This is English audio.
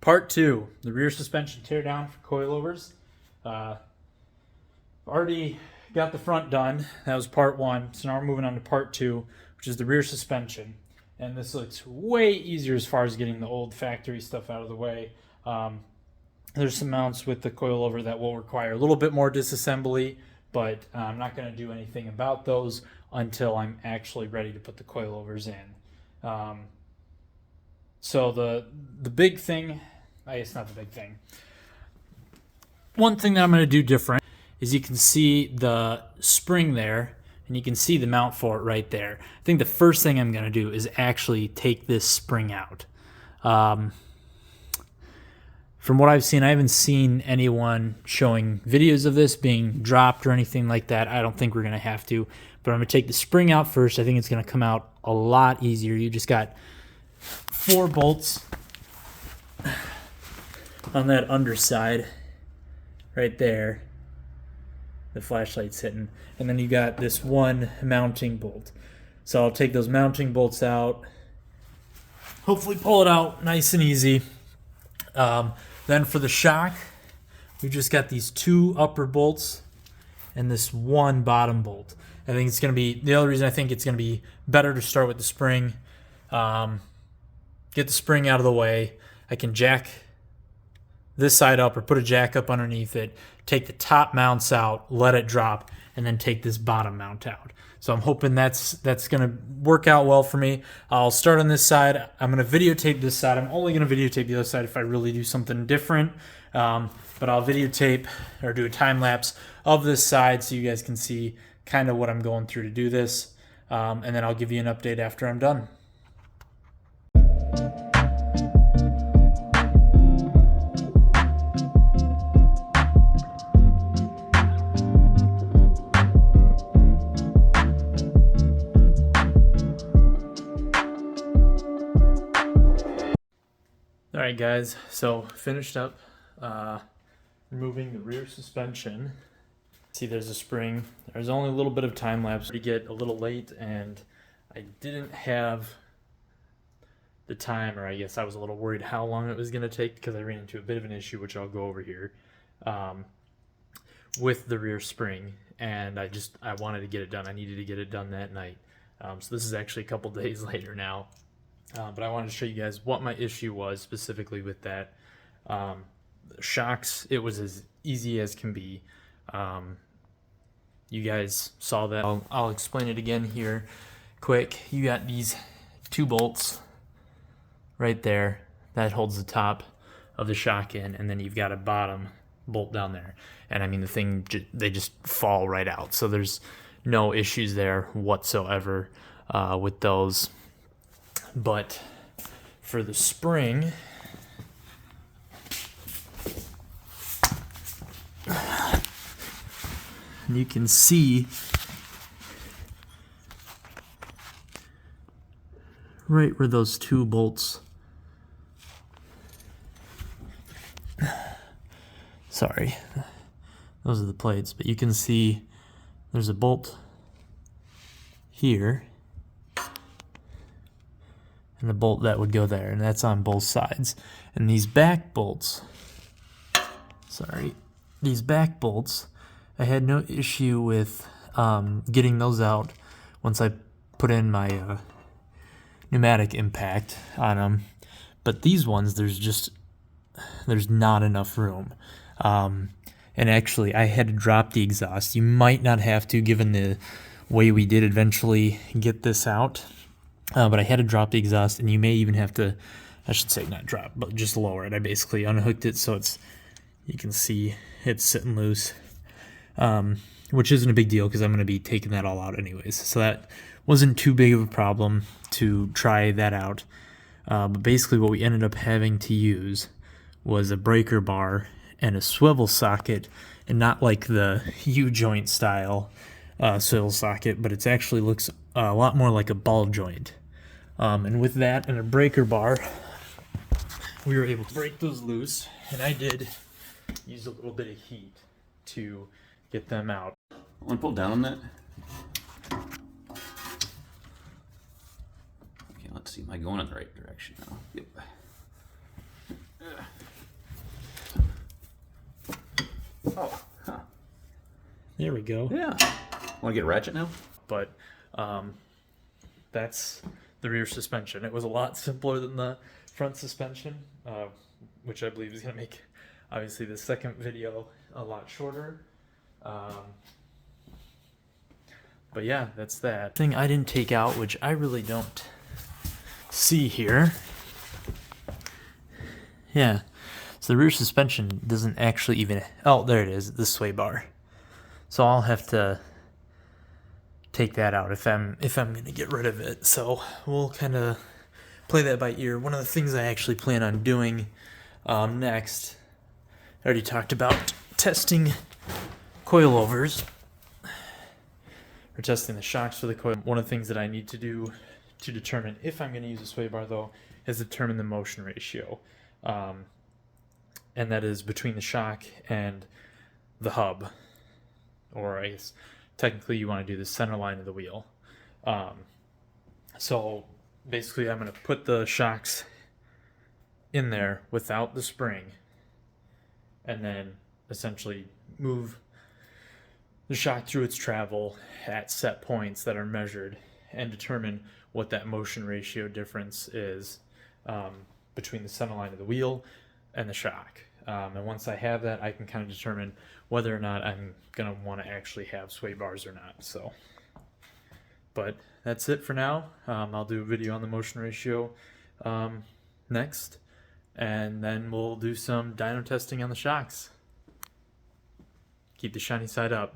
Part 2, the rear suspension teardown for coilovers. Already got the front done. That was part 1. So now we're moving on to part 2, which is the rear suspension. And this looks way easier as far as getting the old factory stuff out of the way. There's some mounts with the coilover that will require a little bit more disassembly, but I'm not going to do anything about those until I'm actually ready to put the coilovers in. So the big thing, I guess not the big thing. One thing that I'm going to do different is you can see the spring there, and you can see the mount for it right there. I think the first thing I'm going to do is actually take this spring out. From what I've seen, I haven't seen anyone showing videos of this being dropped or anything like that. I don't think we're going to have to, but I'm going to take the spring out first. I think it's going to come out a lot easier. You just got 4 bolts on that underside right there. The flashlight's hitting. And then you got this one mounting bolt. So I'll take those mounting bolts out. Hopefully pull it out nice and easy. Then for the shock, we've just got these 2 upper bolts and this 1 bottom bolt. I think it's going to be, the other reason I think it's going to be better to start with the spring. Get the spring out of the way. I can jack this side up or put a jack up underneath it, take the top mounts out, let it drop, and then take this bottom mount out. So I'm hoping that's going to work out well for me. I'll start on this side. I'm going to videotape this side. I'm only going to videotape the other side if I really do something different. But I'll videotape or do a time lapse of this side so you guys can see kind of what I'm going through to do this. And then I'll give you an update after I'm done. Alright guys, so finished up removing the rear suspension. See, there's a spring. There's only a little bit of time lapse to get a little late, and I didn't have the time, or I guess I was a little worried how long it was going to take because I ran into a bit of an issue, which I'll go over here, with the rear spring, and I wanted to get it done. I needed to get it done that night. So this is actually a couple days later now. But I wanted to show you guys what my issue was specifically with that. The shocks, it was as easy as can be. You guys saw that. I'll explain it again here quick. You got these 2 bolts right there that holds the top of the shock in, and then you've got a bottom bolt down there. And I mean, the thing, they just fall right out. So there's no issues there whatsoever with those. But for the spring, you can see right where those 2 bolts, sorry, those are the plates, but you can see there's a bolt here and the bolt that would go there, and that's on both sides. And these back bolts, these back bolts, I had no issue with getting those out once I put in my pneumatic impact on them. But these ones, there's not enough room. And actually, I had to drop the exhaust. You might not have to, given the way we did eventually get this out. But I had to drop the exhaust, and you may even have to, I should say not drop, but just lower it. I basically unhooked it so you can see it's sitting loose, which isn't a big deal because I'm going to be taking that all out anyways. So that wasn't too big of a problem to try that out. But basically what we ended up having to use was a breaker bar and a swivel socket, and not like the U-joint style swivel socket, but it actually looks a lot more like a ball joint. And with that and a breaker bar, we were able to break those loose, and I did use a little bit of heat to get them out. I want to pull down on that. Okay, let's see. Am I going in the right direction now? Yep. There we go. Yeah. Want to get a ratchet now? But that's the rear suspension. It was a lot simpler than the front suspension, which I believe is going to make, obviously, the second video a lot shorter. But yeah, that's that. Thing I didn't take out, which I really don't see here. Yeah, so the rear suspension doesn't actually even, oh, there it is, the sway bar. So I'll have to take that out if I'm gonna get rid of it. So we'll kind of play that by ear. One of the things I actually plan on doing next, I already talked about testing coilovers, or testing the shocks for the coil. One of the things that I need to do to determine if I'm going to use a sway bar, though, is determine the motion ratio, and that is between the shock and the hub, or I guess technically you want to do the center line of the wheel. So basically I'm going to put the shocks in there without the spring, and then essentially move the shock through its travel at set points that are measured, and determine what that motion ratio difference is between the center line of the wheel and the shock. And once I have that, I can kind of determine whether or not I'm going to want to actually have sway bars or not. So, but that's it for now. I'll do a video on the motion ratio next, and then we'll do some dyno testing on the shocks. Keep the shiny side up.